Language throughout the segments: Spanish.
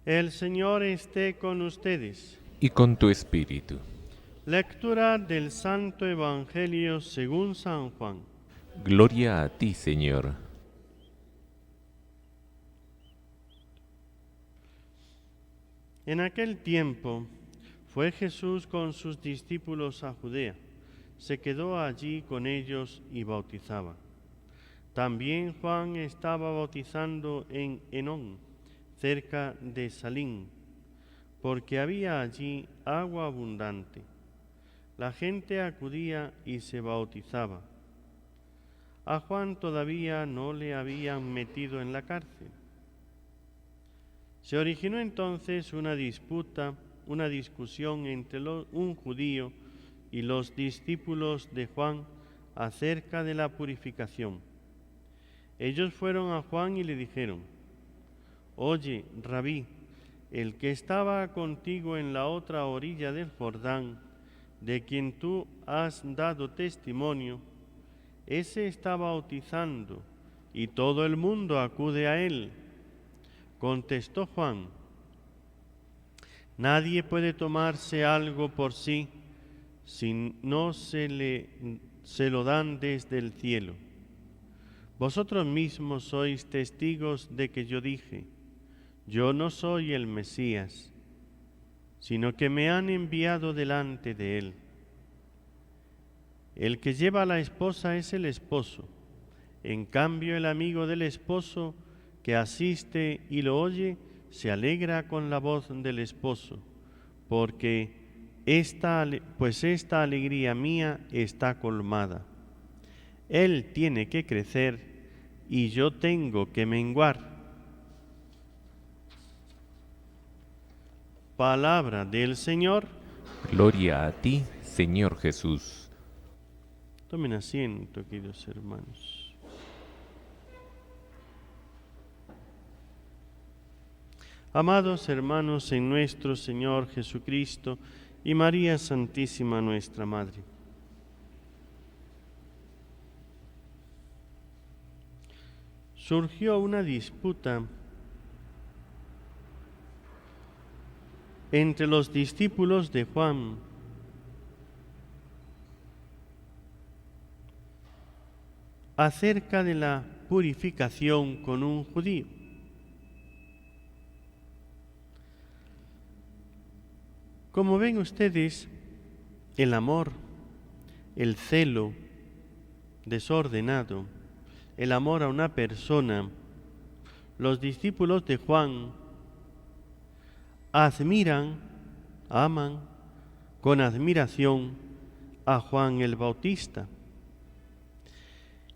El Señor esté con ustedes. Y con tu espíritu. Lectura del Santo Evangelio según San Juan. Gloria a ti, Señor. En aquel tiempo fue Jesús con sus discípulos a Judea. Se quedó allí con ellos y bautizaba. También Juan estaba bautizando en Enón, cerca de Salín, porque había allí agua abundante. La gente acudía y se bautizaba. A Juan todavía no le habían metido en la cárcel. Se originó entonces una discusión entre un judío y los discípulos de Juan acerca de la purificación. Ellos fueron a Juan y le dijeron: «Oye, Rabí, el que estaba contigo en la otra orilla del Jordán, de quien tú has dado testimonio, ese está bautizando y todo el mundo acude a él». Contestó Juan: «Nadie puede tomarse algo por sí si no se lo dan desde el cielo. Vosotros mismos sois testigos de que yo dije: yo no soy el Mesías, sino que me han enviado delante de él. El que lleva a la esposa es el esposo. En cambio, el amigo del esposo que asiste y lo oye se alegra con la voz del esposo, porque esta alegría mía está colmada. Él tiene que crecer y yo tengo que menguar». Palabra del Señor. Gloria a ti, Señor Jesús. Tomen asiento, queridos hermanos. Amados hermanos en nuestro Señor Jesucristo y María Santísima nuestra Madre, surgió una disputa entre los discípulos de Juan acerca de la purificación con un judío. Como ven ustedes, el amor, el celo desordenado, el amor a una persona, los discípulos de Juan aman con admiración a Juan el Bautista.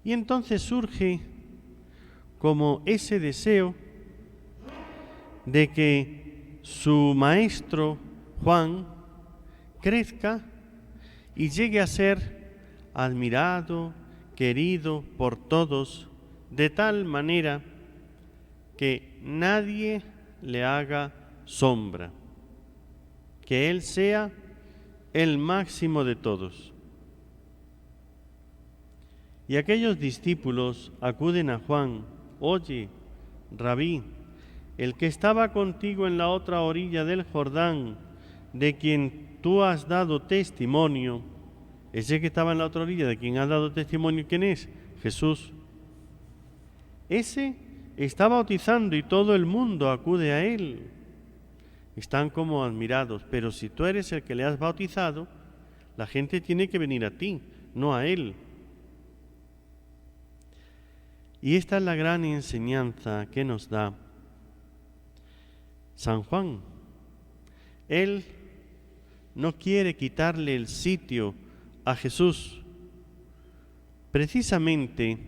Y entonces surge como ese deseo de que su maestro Juan crezca y llegue a ser admirado, querido por todos, de tal manera que nadie le haga sombra, que él sea el máximo de todos. Y aquellos discípulos acuden a Juan: «Oye, Rabí, el que estaba contigo en la otra orilla del Jordán, de quien tú has dado testimonio», ese que estaba en la otra orilla, de quien has dado testimonio, ¿quién es? Jesús. Ese está bautizando y todo el mundo acude a él. Están como admirados, pero si tú eres el que le has bautizado, la gente tiene que venir a ti, no a él. Y esta es la gran enseñanza que nos da San Juan. Él no quiere quitarle el sitio a Jesús. Precisamente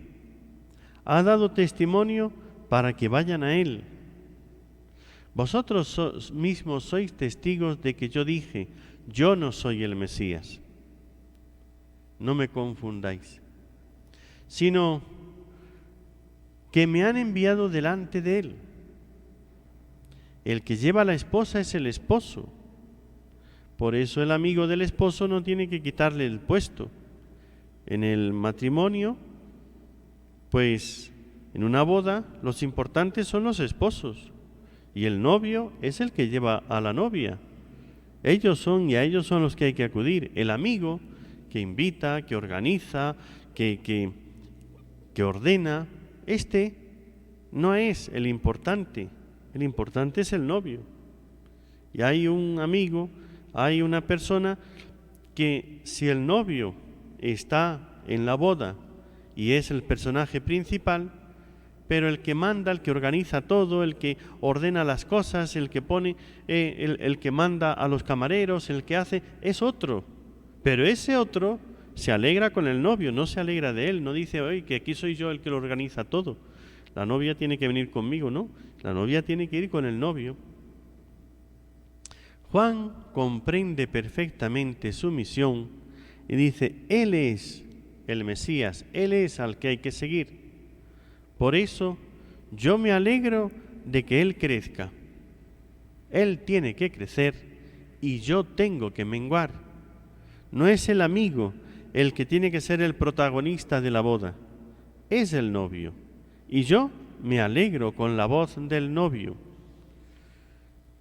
ha dado testimonio para que vayan a él. Vosotros mismos sois testigos de que yo dije: yo no soy el Mesías. No me confundáis, sino que me han enviado delante de él. El que lleva a la esposa es el esposo. Por eso el amigo del esposo no tiene que quitarle el puesto. En el matrimonio, pues en una boda, los importantes son los esposos. y el novio es el que lleva a la novia. Ellos son los que hay que acudir. El amigo que invita, que organiza, que ordena, este no es el importante es el novio. Y hay un amigo, hay una persona que si el novio está en la boda y es el personaje principal, pero el que manda, el que organiza todo, el que ordena las cosas, el que pone, el que manda a los camareros, el que hace, es otro. Pero ese otro se alegra con el novio, no se alegra de él, no dice, oye, que aquí soy yo el que lo organiza todo. La novia tiene que venir conmigo, ¿no? La novia tiene que ir con el novio. Juan comprende perfectamente su misión y dice, Él es el Mesías, Él es al que hay que seguir. Por eso yo me alegro de que Él crezca. Él tiene que crecer y yo tengo que menguar. No es el amigo el que tiene que ser el protagonista de la boda, es el novio. Y yo me alegro con la voz del novio.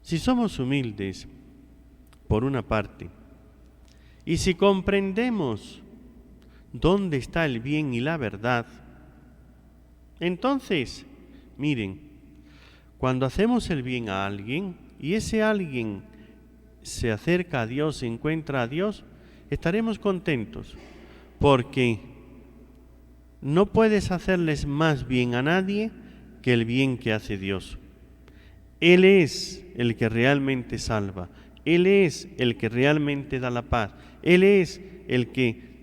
Si somos humildes, por una parte, y si comprendemos dónde está el bien y la verdad, entonces, miren, cuando hacemos el bien a alguien y ese alguien se acerca a Dios, se encuentra a Dios, estaremos contentos, porque no puedes hacerles más bien a nadie que el bien que hace Dios. Él es el que realmente salva, Él es el que realmente da la paz, Él es el que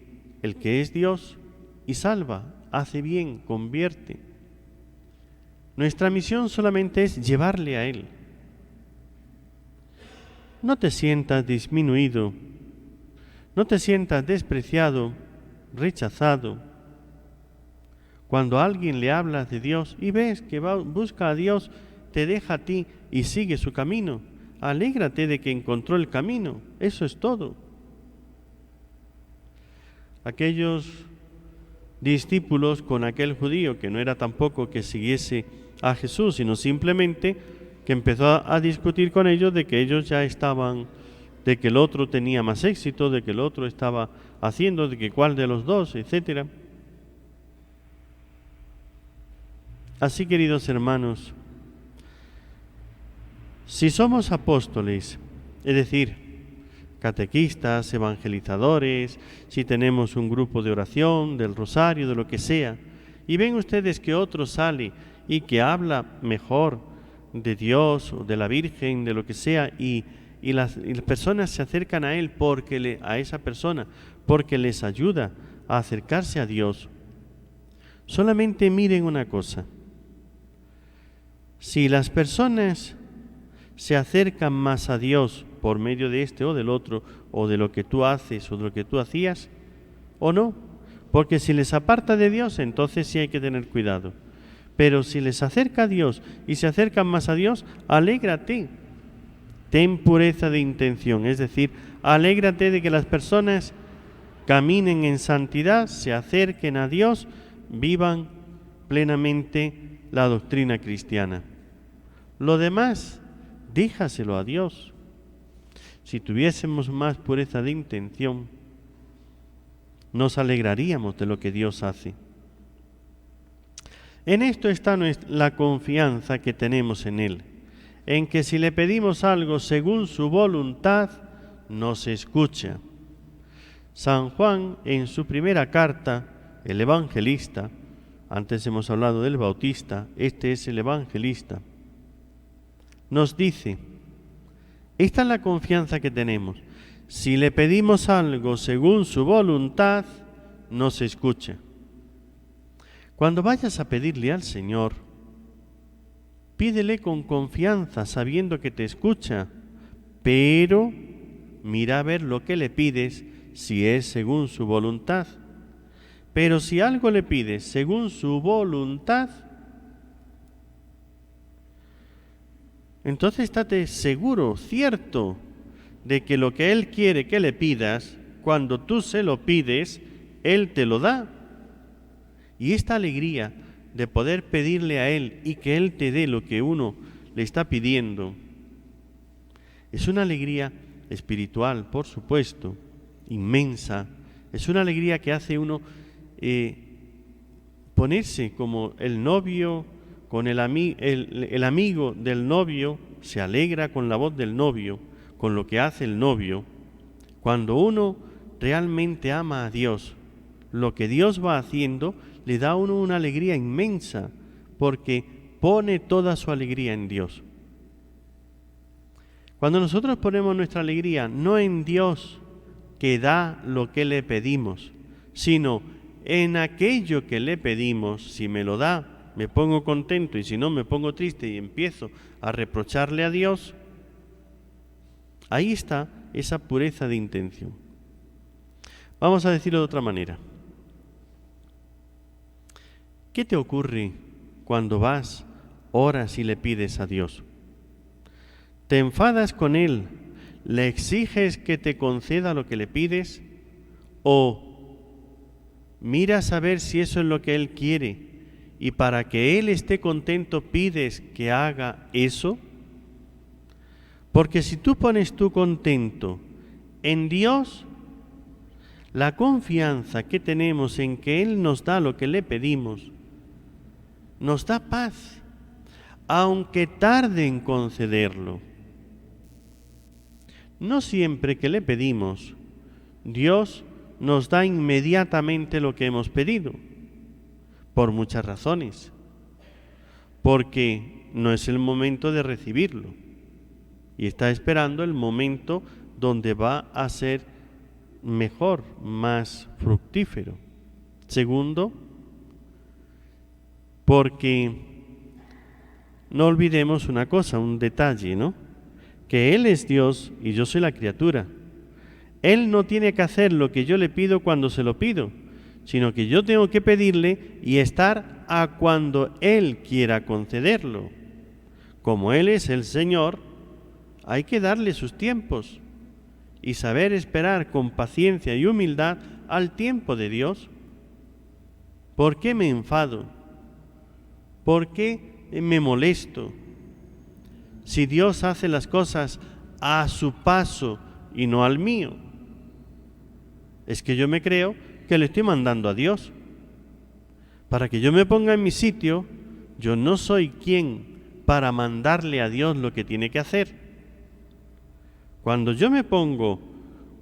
es Dios y salva, hace bien, convierte. Nuestra misión solamente es llevarle a Él. No te sientas disminuido, no te sientas despreciado, rechazado. Cuando a alguien le hablas de Dios y ves que busca a Dios, te deja a ti y sigue su camino, alégrate de que encontró el camino, eso es todo. Aquellos discípulos con aquel judío que no era tampoco que siguiese a Jesús, sino simplemente que empezó a discutir con ellos de que ellos ya estaban, de que el otro tenía más éxito, de que el otro estaba haciendo, de que cuál de los dos, etcétera. Así, queridos hermanos, si somos apóstoles, es decir, catequistas, evangelizadores, si tenemos un grupo de oración, del rosario, de lo que sea, y ven ustedes que otro sale y que habla mejor de Dios o de la Virgen, de lo que sea, y las personas se acercan a él a esa persona, porque les ayuda a acercarse a Dios, solamente miren una cosa. Si las personas se acercan más a Dios por medio de este o del otro, o de lo que tú haces o de lo que tú hacías, o no, porque si les aparta de Dios, entonces sí hay que tener cuidado. Pero si les acerca a Dios y se acercan más a Dios, alégrate, ten pureza de intención, es decir, alégrate de que las personas caminen en santidad, se acerquen a Dios, vivan plenamente la doctrina cristiana. Lo demás, déjaselo a Dios. Si tuviésemos más pureza de intención, nos alegraríamos de lo que Dios hace. En esto está la confianza que tenemos en Él, en que si le pedimos algo según su voluntad, nos escucha. San Juan, en su primera carta, el evangelista, antes hemos hablado del bautista, este es el evangelista, nos dice, esta es la confianza que tenemos, si le pedimos algo según su voluntad, nos escucha. Cuando vayas a pedirle al Señor, pídele con confianza, sabiendo que te escucha, pero mira a ver lo que le pides, si es según su voluntad. Pero si algo le pides según su voluntad, entonces estate seguro, cierto, de que lo que Él quiere que le pidas, cuando tú se lo pides, Él te lo da. Y esta alegría de poder pedirle a Él y que Él te dé lo que uno le está pidiendo. Es una alegría espiritual, por supuesto, inmensa. Es una alegría que hace uno ponerse como el novio, con el amigo del novio, se alegra con la voz del novio, con lo que hace el novio. Cuando uno realmente ama a Dios, lo que Dios va haciendo le da a uno una alegría inmensa, porque pone toda su alegría en Dios. Cuando nosotros ponemos nuestra alegría no en Dios, que da lo que le pedimos, sino en aquello que le pedimos, si me lo da, me pongo contento, y si no, me pongo triste y empiezo a reprocharle a Dios, ahí está esa pureza de intención. Vamos a decirlo de otra manera. ¿Qué te ocurre cuando vas, oras y le pides a Dios? ¿Te enfadas con Él? ¿Le exiges que te conceda lo que le pides? ¿O miras a ver si eso es lo que Él quiere y para que Él esté contento pides que haga eso? Porque si tú pones tu contento en Dios, la confianza que tenemos en que Él nos da lo que le pedimos, nos da paz, aunque tarde en concederlo. No siempre que le pedimos, Dios nos da inmediatamente lo que hemos pedido, por muchas razones. Porque no es el momento de recibirlo y está esperando el momento donde va a ser mejor, más fructífero. Segundo, porque no olvidemos una cosa, un detalle, ¿no? Que Él es Dios y yo soy la criatura. Él no tiene que hacer lo que yo le pido cuando se lo pido, sino que yo tengo que pedirle y estar a cuando Él quiera concederlo. Como Él es el Señor, hay que darle sus tiempos y saber esperar con paciencia y humildad al tiempo de Dios. ¿Por qué me enfado? ¿Por qué me molesto? Si Dios hace las cosas a su paso y no al mío, es que yo me creo que le estoy mandando a Dios. Para que yo me ponga en mi sitio, yo no soy quien para mandarle a Dios lo que tiene que hacer. Cuando yo me pongo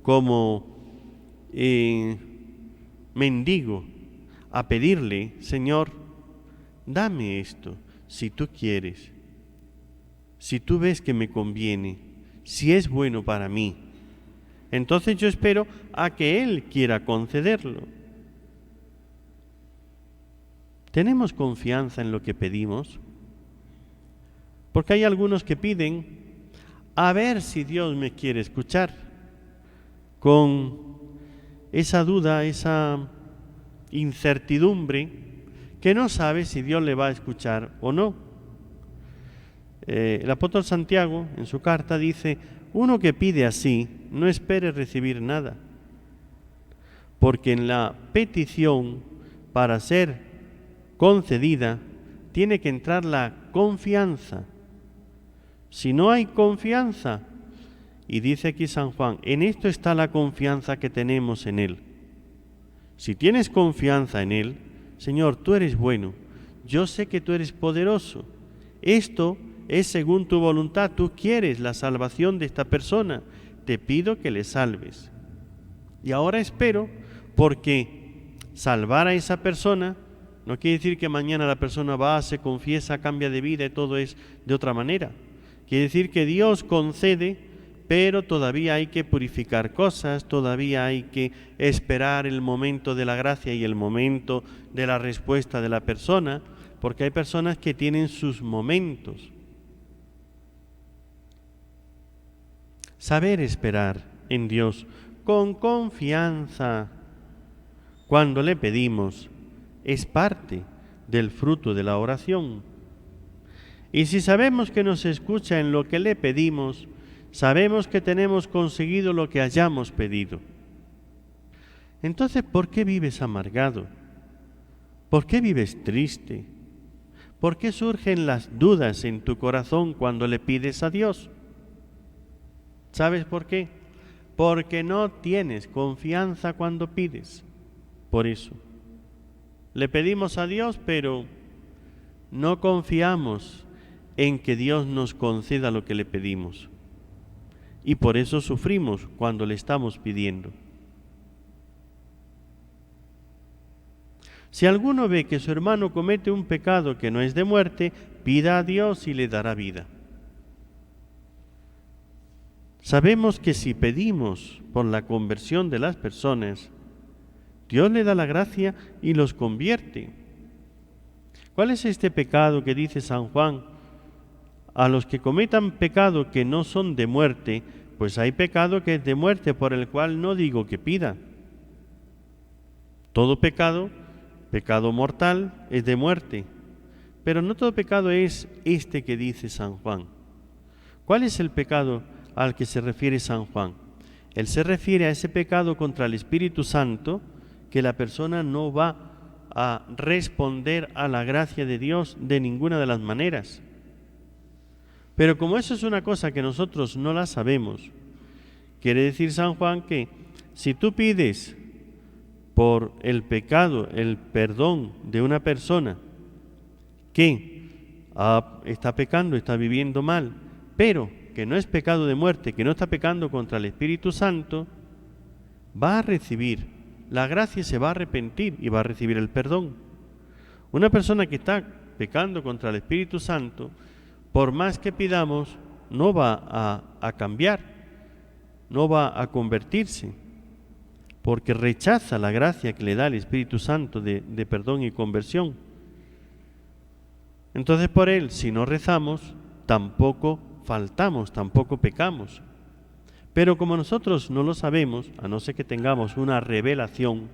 como mendigo a pedirle, Señor, dame esto, si tú quieres, si tú ves que me conviene, si es bueno para mí, entonces yo espero a que Él quiera concederlo. ¿Tenemos confianza en lo que pedimos? Porque hay algunos que piden a ver si Dios me quiere escuchar, con esa duda, esa incertidumbre, que no sabe si Dios le va a escuchar o no. El apóstol Santiago en su carta dice: uno que pide así no espere recibir nada, porque en la petición, para ser concedida, tiene que entrar la confianza. Si no hay confianza, y dice aquí San Juan, en esto está la confianza que tenemos en Él. Si tienes confianza en Él, Señor, tú eres bueno, yo sé que tú eres poderoso, esto es según tu voluntad, tú quieres la salvación de esta persona, te pido que le salves. Y ahora espero, porque salvar a esa persona no quiere decir que mañana la persona va, se confiesa, cambia de vida y todo es de otra manera. Quiere decir que Dios concede, pero todavía hay que purificar cosas, todavía hay que esperar el momento de la gracia y el momento de la respuesta de la persona, porque hay personas que tienen sus momentos. Saber esperar en Dios con confianza cuando le pedimos es parte del fruto de la oración. Y si sabemos que nos escucha en lo que le pedimos, sabemos que tenemos conseguido lo que hayamos pedido. Entonces, ¿por qué vives amargado? ¿Por qué vives triste? ¿Por qué surgen las dudas en tu corazón cuando le pides a Dios? ¿Sabes por qué? Porque no tienes confianza cuando pides. Por eso. Le pedimos a Dios, pero no confiamos en que Dios nos conceda lo que le pedimos. Y por eso sufrimos cuando le estamos pidiendo. Si alguno ve que su hermano comete un pecado que no es de muerte, pida a Dios y le dará vida. Sabemos que si pedimos por la conversión de las personas, Dios le da la gracia y los convierte. ¿Cuál es este pecado que dice San Juan? A los que cometan pecado que no son de muerte, pues hay pecado que es de muerte, por el cual no digo que pida. Todo pecado, pecado mortal, es de muerte, pero no todo pecado es este que dice San Juan. ¿Cuál es el pecado al que se refiere San Juan? Él se refiere a ese pecado contra el Espíritu Santo, que la persona no va a responder a la gracia de Dios de ninguna de las maneras. Pero como eso es una cosa que nosotros no la sabemos, quiere decir San Juan que si tú pides por el pecado, el perdón de una persona que está pecando, está viviendo mal, pero que no es pecado de muerte, que no está pecando contra el Espíritu Santo, va a recibir la gracia, se va a arrepentir y va a recibir el perdón. Una persona que está pecando contra el Espíritu Santo, por más que pidamos, no va a cambiar, no va a convertirse, porque rechaza la gracia que le da el Espíritu Santo de perdón y conversión. Entonces por él, si no rezamos, tampoco faltamos, tampoco pecamos. Pero como nosotros no lo sabemos, a no ser que tengamos una revelación,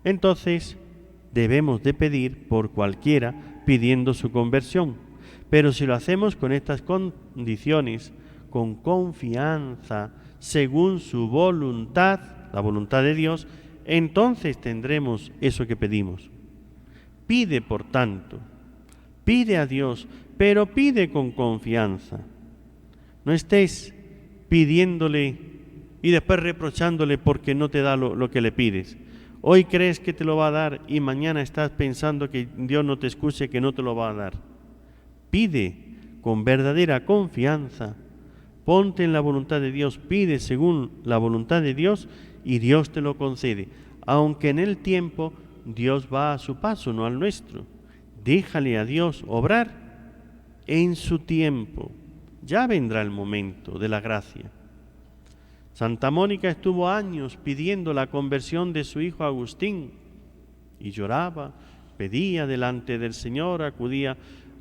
entonces debemos de pedir por cualquiera pidiendo su conversión. Pero si lo hacemos con estas condiciones, con confianza, según su voluntad, la voluntad de Dios, entonces tendremos eso que pedimos. Pide, por tanto, pide a Dios, pero pide con confianza. No estés pidiéndole y después reprochándole porque no te da lo que le pides. Hoy crees que te lo va a dar y mañana estás pensando que Dios no te escuche, que no te lo va a dar. Pide con verdadera confianza, ponte en la voluntad de Dios, pide según la voluntad de Dios y Dios te lo concede. Aunque en el tiempo Dios va a su paso, no al nuestro. Déjale a Dios obrar en su tiempo. Ya vendrá el momento de la gracia. Santa Mónica estuvo años pidiendo la conversión de su hijo Agustín y lloraba, pedía delante del Señor, acudía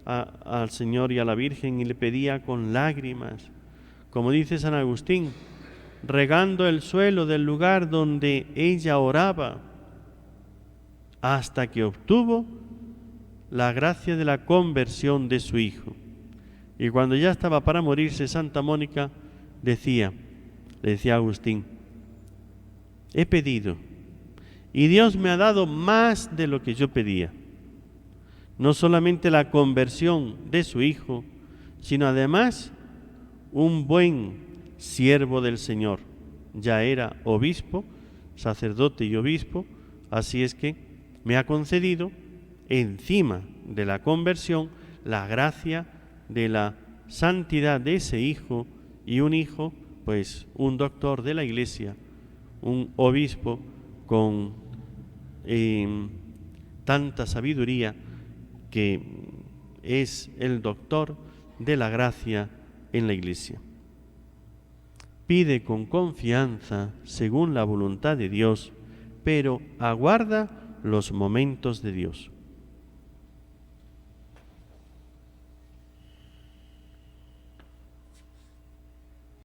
al Señor y a la Virgen y le pedía con lágrimas. Como dice San Agustín, regando el suelo del lugar donde ella oraba, hasta que obtuvo la gracia de la conversión de su hijo. Y cuando ya estaba para morirse, Santa Mónica le decía a Agustín, he pedido y Dios me ha dado más de lo que yo pedía. No solamente la conversión de su hijo, sino además un buen siervo del Señor. Ya era obispo, sacerdote y obispo, así es que me ha concedido, encima de la conversión, la gracia de la santidad de ese hijo, y un hijo, pues un doctor de la Iglesia, un obispo con tanta sabiduría, que es el doctor de la gracia en la Iglesia. Pide con confianza, según la voluntad de Dios, pero aguarda los momentos de Dios.